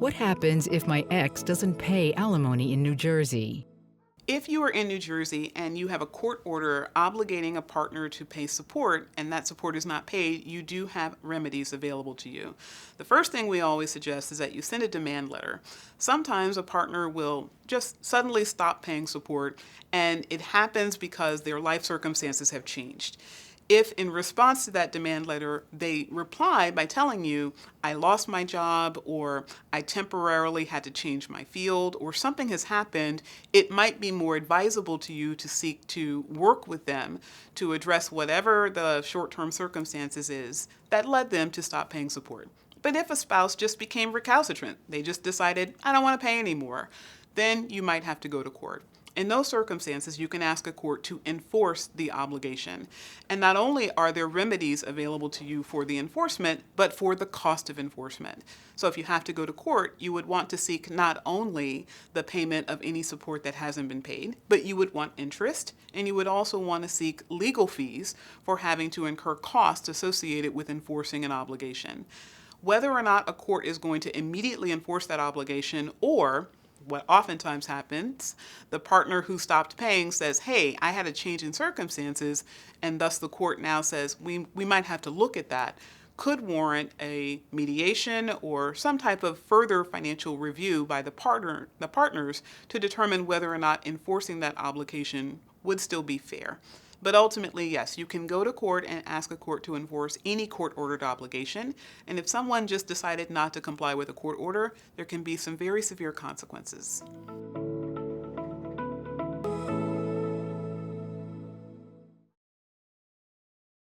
What happens if my ex doesn't pay alimony in New Jersey? If you are in New Jersey and you have a court order obligating a partner to pay support and that support is not paid, you do have remedies available to you. The first thing we always suggest is that you send a demand letter. Sometimes a partner will just suddenly stop paying support, and it happens because their life circumstances have changed. If in response to that demand letter, they reply by telling you, I lost my job, or I temporarily had to change my field, or something has happened, it might be more advisable to you to seek to work with them to address whatever the short-term circumstances is that led them to stop paying support. But if a spouse just became recalcitrant, they just decided, I don't want to pay anymore, then you might have to go to court. In those circumstances, you can ask a court to enforce the obligation. And not only are there remedies available to you for the enforcement, but for the cost of enforcement. So if you have to go to court, you would want to seek not only the payment of any support that hasn't been paid, but you would want interest, and you would also want to seek legal fees for having to incur costs associated with enforcing an obligation. Whether or not a court is going to immediately enforce that obligation, or what oftentimes happens, the partner who stopped paying says, hey, I had a change in circumstances, and thus the court now says, we might have to look at that, could warrant a mediation or some type of further financial review by the partners to determine whether or not enforcing that obligation would still be fair. But ultimately, yes, you can go to court and ask a court to enforce any court-ordered obligation. And if someone just decided not to comply with a court order, there can be some very severe consequences.